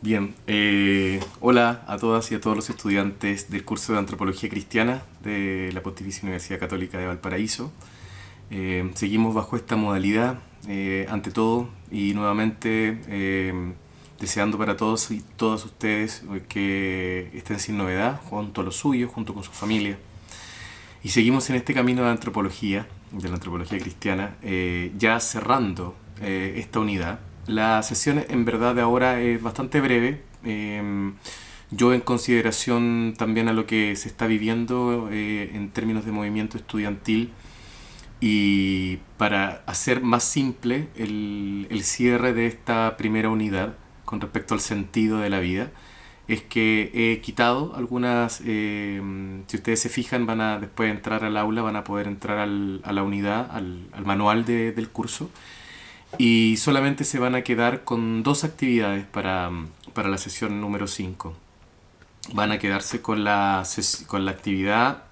Bien, hola a todas y a todos los estudiantes del curso de Antropología Cristiana de la Pontificia Universidad Católica de Valparaíso. Seguimos bajo esta modalidad, ante todo y nuevamente deseando para todos y todas ustedes que estén sin novedad, junto a los suyos, junto con su familia. Y seguimos en este camino de la antropología cristiana, ya cerrando esta unidad. La sesión en verdad de ahora es bastante breve. Yo en consideración también a lo que se está viviendo en términos de movimiento estudiantil y para hacer más simple el cierre de esta primera unidad con respecto al sentido de la vida, es que he quitado algunas, si ustedes se fijan, van a después de entrar al aula, van a poder entrar a la unidad, al manual del curso, y solamente se van a quedar con dos actividades para la sesión número 5. Van a quedarse con la actividad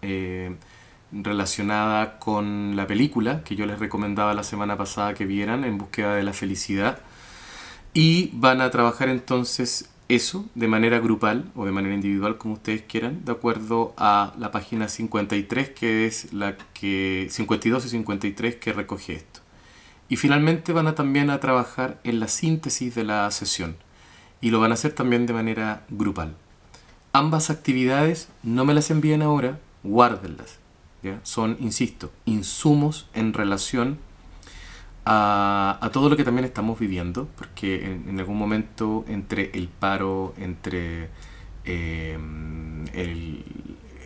relacionada con la película que yo les recomendaba la semana pasada que vieran, En búsqueda de la felicidad, y van a trabajar entonces eso de manera grupal o de manera individual, como ustedes quieran, de acuerdo a la página 53, que es la que 52 y 53 que recoge esto. Y finalmente van a también a trabajar en la síntesis de la sesión y lo van a hacer también de manera grupal. Ambas actividades no me las envíen ahora, guárdenlas. ¿Ya? Son, insisto, insumos en relación a todo lo que también estamos viviendo, porque en algún momento entre el paro, entre eh, el,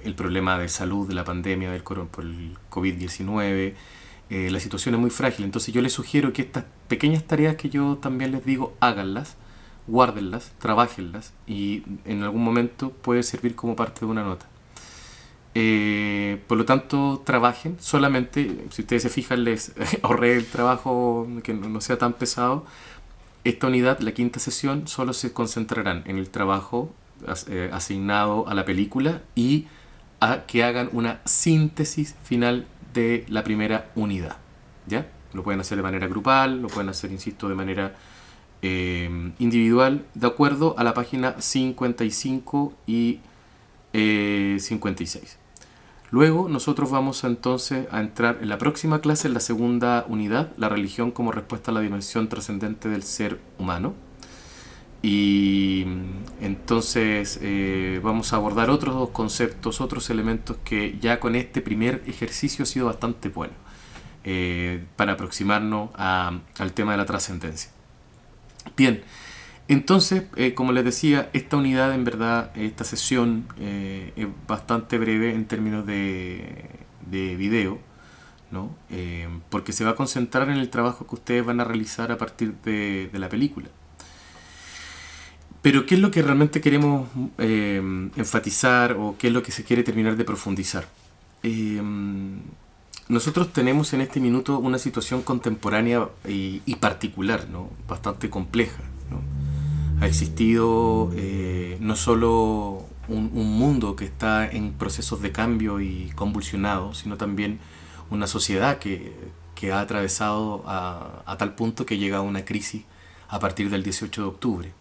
el problema de salud de la pandemia por el COVID-19, la situación es muy frágil. Entonces yo les sugiero que estas pequeñas tareas que yo también les digo, háganlas, guárdenlas, trabajenlas y en algún momento puede servir como parte de una nota. Por lo tanto, trabajen solamente, si ustedes se fijan, les ahorré el trabajo que no sea tan pesado. Esta unidad, la quinta sesión, solo se concentrarán en el trabajo asignado a la película y a que hagan una síntesis final de la primera unidad. ¿Ya? Lo pueden hacer de manera grupal, lo pueden hacer, insisto, de manera individual, de acuerdo a la página 55 y 56. Luego nosotros vamos entonces a entrar en la próxima clase, en la segunda unidad, la religión como respuesta a la dimensión trascendente del ser humano. Y entonces vamos a abordar otros dos conceptos, otros elementos que ya con este primer ejercicio ha sido bastante bueno para aproximarnos al tema de la trascendencia. Bien, entonces, como les decía, esta unidad, en verdad, esta sesión es bastante breve en términos de video, ¿no? Porque se va a concentrar en el trabajo que ustedes van a realizar a partir de la película. Pero, ¿qué es lo que realmente queremos enfatizar o qué es lo que se quiere terminar de profundizar? Eh, Nosotros tenemos en este minuto una situación contemporánea y particular, ¿no? Bastante compleja, ¿no? Ha existido no solo un mundo que está en procesos de cambio y convulsionado, sino también una sociedad que ha atravesado a tal punto que llega a una crisis a partir del 18 de octubre.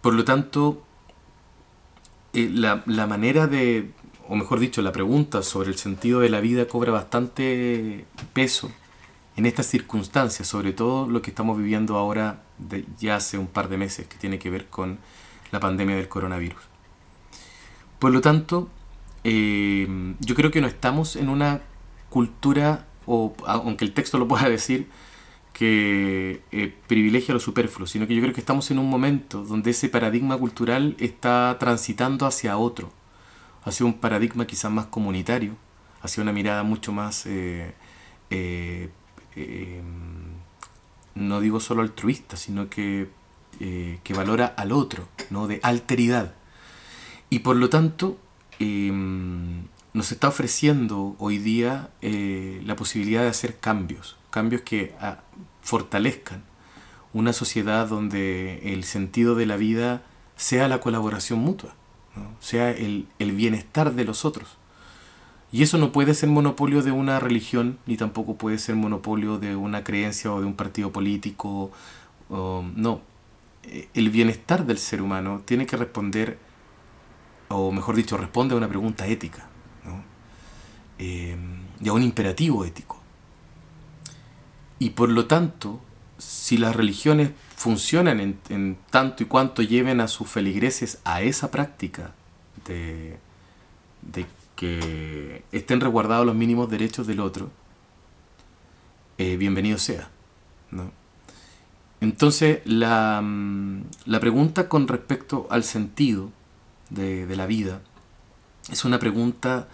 Por lo tanto, la manera de, o mejor dicho, la pregunta sobre el sentido de la vida cobra bastante peso en estas circunstancias, sobre todo lo que estamos viviendo ahora ya hace un par de meses, que tiene que ver con la pandemia del coronavirus. Por lo tanto, yo creo que no estamos en una cultura, o aunque el texto lo pueda decir, que privilegia lo superfluo, sino que yo creo que estamos en un momento donde ese paradigma cultural está transitando hacia otro, hacia un paradigma quizás más comunitario, hacia una mirada mucho más, eh, eh, no digo solo altruista, sino que valora al otro, ¿no? De alteridad. Y por lo tanto, nos está ofreciendo hoy día la posibilidad de hacer cambios, cambios que fortalezcan una sociedad donde el sentido de la vida sea la colaboración mutua, ¿no? Sea el bienestar de los otros. Y eso no puede ser monopolio de una religión, ni tampoco puede ser monopolio de una creencia o de un partido político. No, el bienestar del ser humano tiene que responder, o mejor dicho, responde a una pregunta ética, ¿no? Y a un imperativo ético. Y por lo tanto, si las religiones funcionan en tanto y cuanto lleven a sus feligreses a esa práctica de, de que estén resguardados los mínimos derechos del otro, bienvenido sea, ¿no? Entonces, la pregunta con respecto al sentido de la vida es una pregunta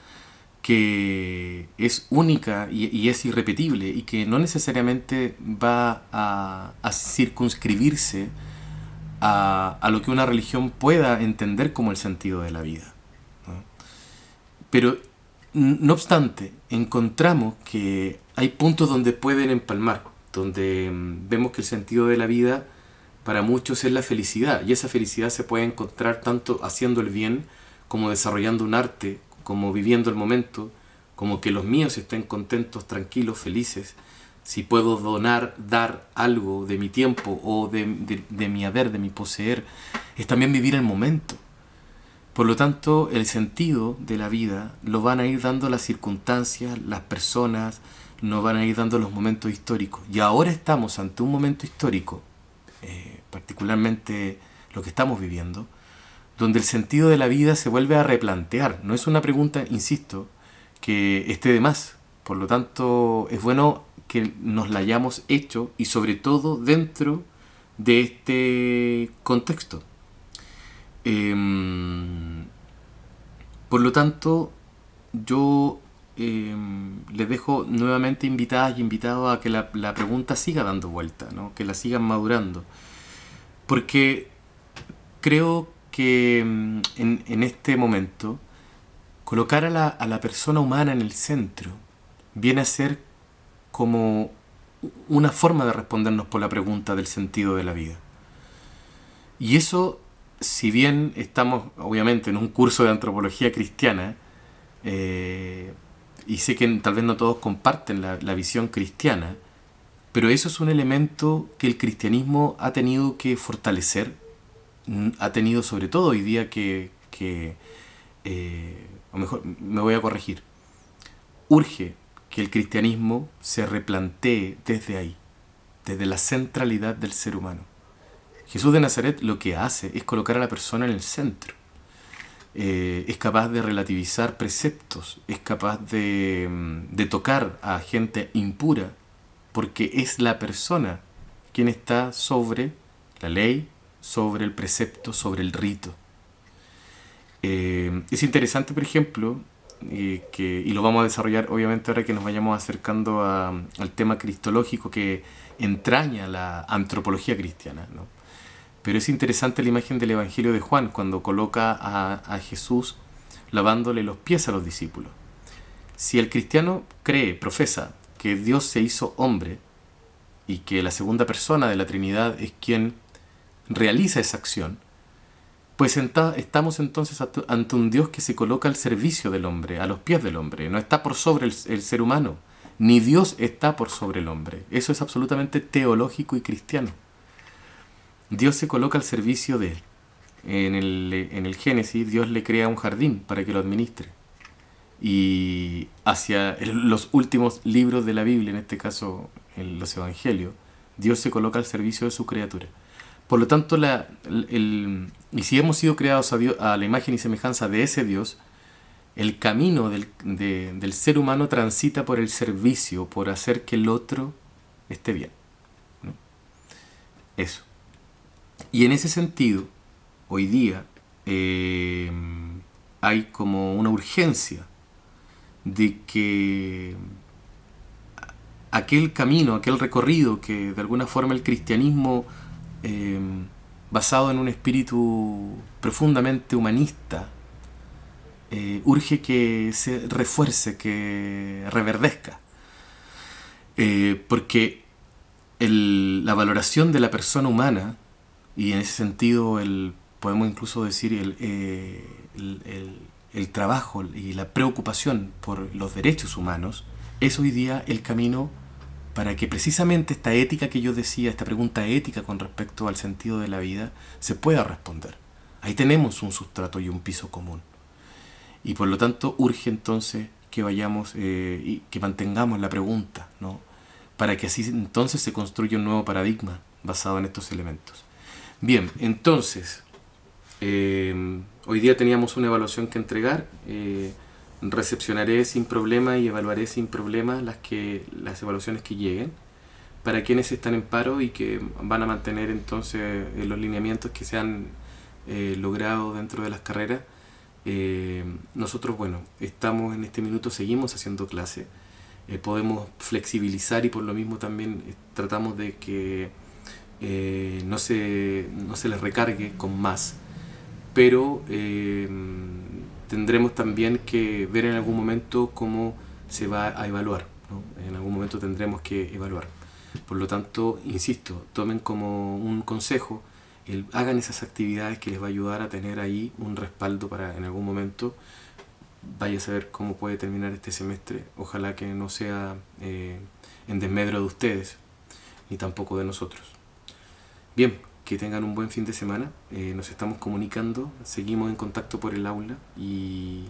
que es única y es irrepetible y que no necesariamente va a circunscribirse a lo que una religión pueda entender como el sentido de la vida, ¿no? Pero, no obstante, encontramos que hay puntos donde pueden empalmar, donde vemos que el sentido de la vida para muchos es la felicidad, y esa felicidad se puede encontrar tanto haciendo el bien, como desarrollando un arte, como viviendo el momento, como que los míos estén contentos, tranquilos, felices. Si puedo donar, dar algo de mi tiempo o de mi haber, de mi poseer, es también vivir el momento. Por lo tanto, el sentido de la vida lo van a ir dando las circunstancias, las personas, nos van a ir dando los momentos históricos. Y ahora estamos ante un momento histórico, particularmente lo que estamos viviendo, donde el sentido de la vida se vuelve a replantear. No es una pregunta, insisto, que esté de más. Por lo tanto, es bueno que nos la hayamos hecho y sobre todo dentro de este contexto. Por lo tanto, yo les dejo nuevamente invitadas y invitados a que la pregunta siga dando vuelta, ¿no? Que la sigan madurando. Porque creo que en este momento colocar a la persona humana en el centro viene a ser como una forma de respondernos por la pregunta del sentido de la vida. Y eso, si bien estamos obviamente en un curso de antropología cristiana, y sé que tal vez no todos comparten la visión cristiana, pero eso es un elemento que el cristianismo ha tenido que fortalecer, ha tenido sobre todo hoy día o mejor, me voy a corregir, urge que el cristianismo se replantee desde ahí, desde la centralidad del ser humano. Jesús de Nazaret lo que hace es colocar a la persona en el centro. Es capaz de relativizar preceptos, es capaz de tocar a gente impura, porque es la persona quien está sobre la ley, sobre el precepto, sobre el rito. Es interesante, por ejemplo, y lo vamos a desarrollar obviamente ahora que nos vayamos acercando al tema cristológico que entraña la antropología cristiana, ¿no? Pero es interesante la imagen del Evangelio de Juan cuando coloca a Jesús lavándole los pies a los discípulos. Si el cristiano cree, profesa, que Dios se hizo hombre y que la segunda persona de la Trinidad es quien realiza esa acción, pues estamos entonces ante un Dios que se coloca al servicio del hombre, a los pies del hombre. No está por sobre el ser humano, ni Dios está por sobre el hombre. Eso es absolutamente teológico y cristiano. Dios se coloca al servicio de él. En el Génesis, Dios le crea un jardín para que lo administre. Y hacia los últimos libros de la Biblia, en este caso en los Evangelios, Dios se coloca al servicio de su criatura. Por lo tanto, y si hemos sido creados a la imagen y semejanza de ese Dios, el camino del ser humano transita por el servicio, por hacer que el otro esté bien, ¿no? Eso. Y en ese sentido, hoy día hay como una urgencia de que aquel camino, aquel recorrido que de alguna forma el cristianismo, basado en un espíritu profundamente humanista, urge que se refuerce, que reverdezca. Porque la valoración de la persona humana, y en ese sentido podemos incluso decir el trabajo y la preocupación por los derechos humanos, es hoy día el camino para que precisamente esta ética que yo decía, esta pregunta ética con respecto al sentido de la vida, se pueda responder. Ahí tenemos un sustrato y un piso común. Y por lo tanto urge entonces que vayamos y que mantengamos la pregunta, ¿no? Para que así entonces se construya un nuevo paradigma basado en estos elementos. Bien, entonces, hoy día teníamos una evaluación que entregar. Recepcionaré sin problema y evaluaré sin problema las evaluaciones que lleguen para quienes están en paro y que van a mantener entonces los lineamientos que se han logrado dentro de las carreras. Nosotros, bueno, estamos en este minuto, seguimos haciendo clase, podemos flexibilizar y por lo mismo también tratamos de que no se les recargue con más, pero tendremos también que ver en algún momento cómo se va a evaluar, ¿no? En algún momento tendremos que evaluar. Por lo tanto, insisto, tomen como un consejo, hagan esas actividades que les va a ayudar a tener ahí un respaldo para en algún momento vaya a saber cómo puede terminar este semestre. Ojalá que no sea en desmedro de ustedes, ni tampoco de nosotros. Bien, que tengan un buen fin de semana. Nos estamos comunicando, seguimos en contacto por el aula y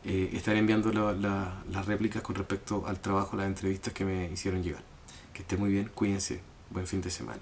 estaré enviando las réplicas con respecto al trabajo, las entrevistas que me hicieron llegar. Que esté muy bien, cuídense, buen fin de semana.